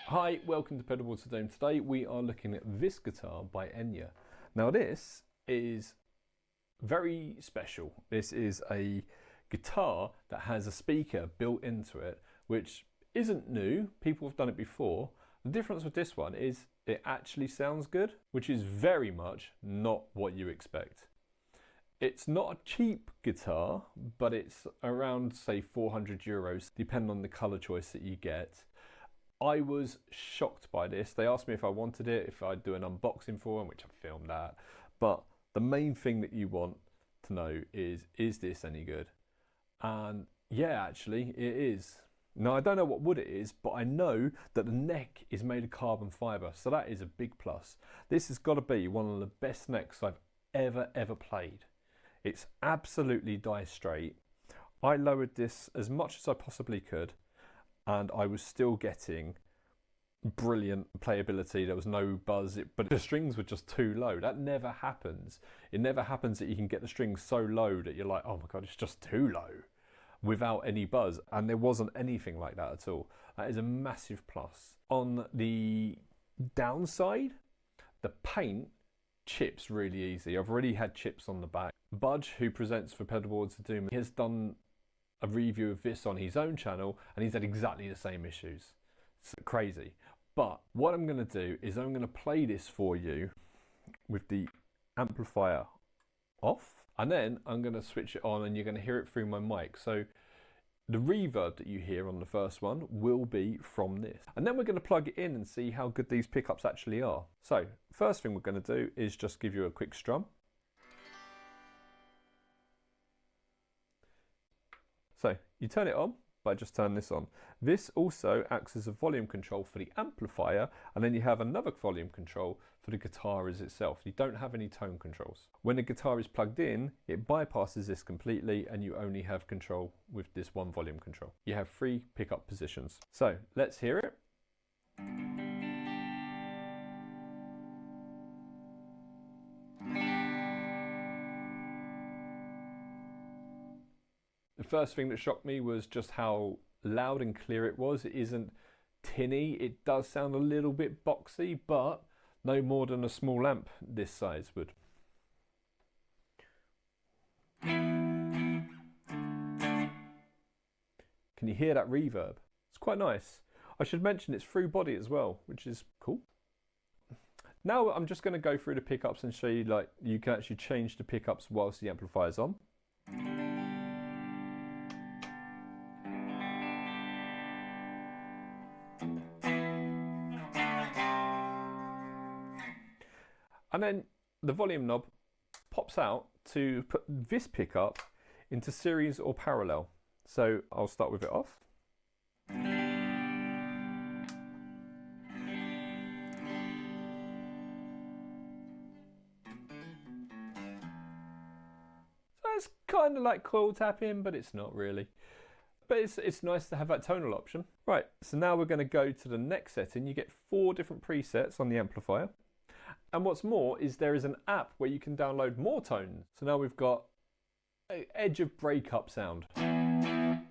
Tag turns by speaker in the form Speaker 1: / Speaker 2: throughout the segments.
Speaker 1: Hi, welcome to Pedalboards today. Today we are looking at this guitar by Enya. Now this is very special. This is a guitar that has a speaker built into it, which isn't new. People have done it before. The difference with this one is it actually sounds good, which is very much not what you expect. It's not a cheap guitar, but it's around, say, 400 euros, depending on the color choice that you get. I was shocked by this. They asked me if I wanted it, if I'd do an unboxing for them, which I filmed that. But the main thing that you want to know is this any good? And yeah, actually it is. Now I don't know what wood it is, but I know that the neck is made of carbon fiber. So that is a big plus. This has got to be one of the best necks I've ever played. It's absolutely die straight. I lowered this as much as I possibly could, and I was still getting brilliant playability. There was no buzz, but the strings were just too low. That never happens. It never happens that you can get the strings so low that you're like, oh my God, it's just too low, without any buzz. And there wasn't anything like that at all. That is a massive plus. On the downside, the paint chips really easy. I've already had chips on the back. Budge, who presents for Pedalboards to Doom, has done a review of this on his own channel, and he's had exactly the same issues. It's crazy. But what I'm going to do is I'm going to play this for you with the amplifier off, and then I'm going to switch it on and you're going to hear it through my mic. So the reverb that you hear on the first one will be from this. And then we're going to plug it in and see how good these pickups actually are. So first thing we're going to do is just give you a quick strum. So you turn it on by just turning this on. This also acts as a volume control for the amplifier, and then you have another volume control for the guitar as itself. You don't have any tone controls. When the guitar is plugged in, it bypasses this completely and you only have control with this one volume control. You have 3 pickup positions. So let's hear it. The first thing that shocked me was just how loud and clear it was. It isn't tinny. It does sound a little bit boxy, but no more than a small amp this size would. Can you hear that reverb? It's quite nice. I should mention it's through body as well, which is cool. Now I'm just going to go through the pickups and show you, like, you can actually change the pickups whilst the amplifier's on. And then the volume knob pops out to put this pickup into series or parallel. So I'll start with it off. So it's kind of like coil tapping, but it's not really. But it's nice to have that tonal option. Right, so now we're going to go to the next setting. You get 4 different presets on the amplifier. And what's more is there is an app where you can download more tones. So now we've got an edge of breakup sound. And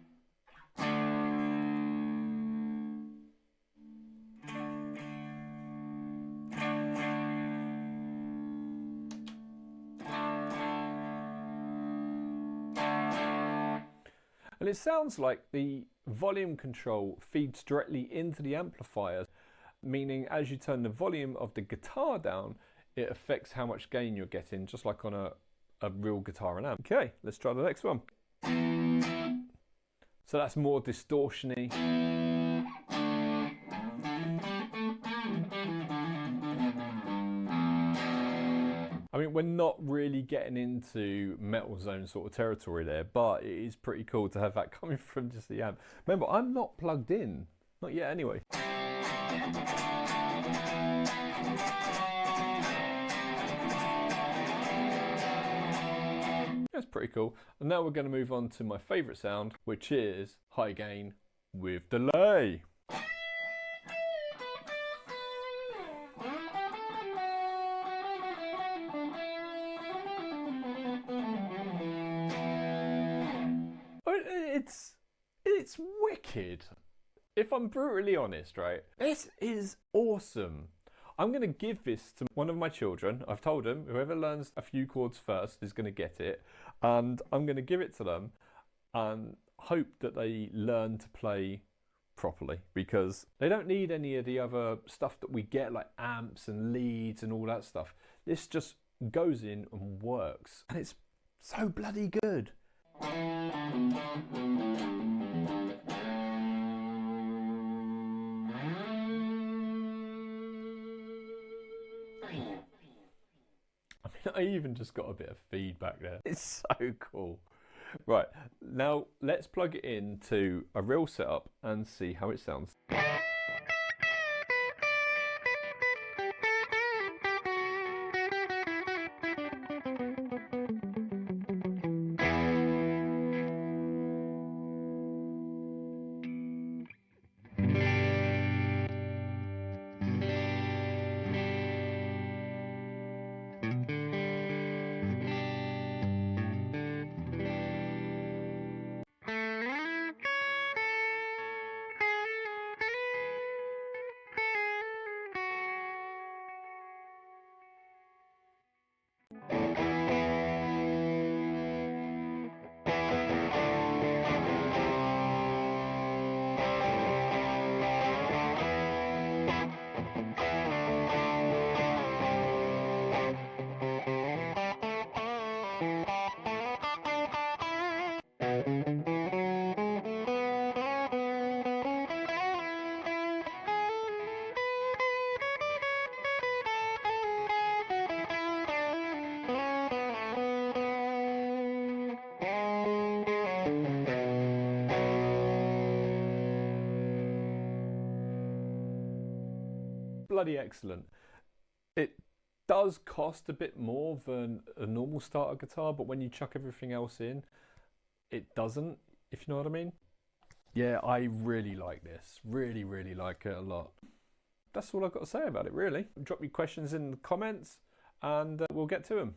Speaker 1: it sounds like the volume control feeds directly into the amplifier, meaning as you turn the volume of the guitar down, it affects how much gain you're getting, just like on a real guitar and amp. Okay, let's try the next one. So that's more distortion-y. I mean, we're not really getting into metal zone sort of territory there, but it is pretty cool to have that coming from just the amp. Remember, I'm not plugged in. Not yet anyway. That's pretty cool. And now we're going to move on to my favourite sound, which is high gain with delay. It's wicked. if I'm brutally honest, right, this is awesome. I'm going to give this to one of my children. I've told them whoever learns a few chords first is going to get it. And I'm going to give it to them and hope that they learn to play properly, because they don't need any of the other stuff that we get, like amps and leads and all that stuff. This just goes in and works. And it's so bloody good. I even just got a bit of feedback there. It's so cool. Right, now let's plug it into a real setup and see how it sounds. Bloody excellent. It does cost a bit more than a normal starter guitar, but when you chuck everything else in, it doesn't, if you know what I mean. Yeah, I really like this. Really, really like it a lot. That's all I've got to say about it, really. Drop your questions in the comments and we'll get to them.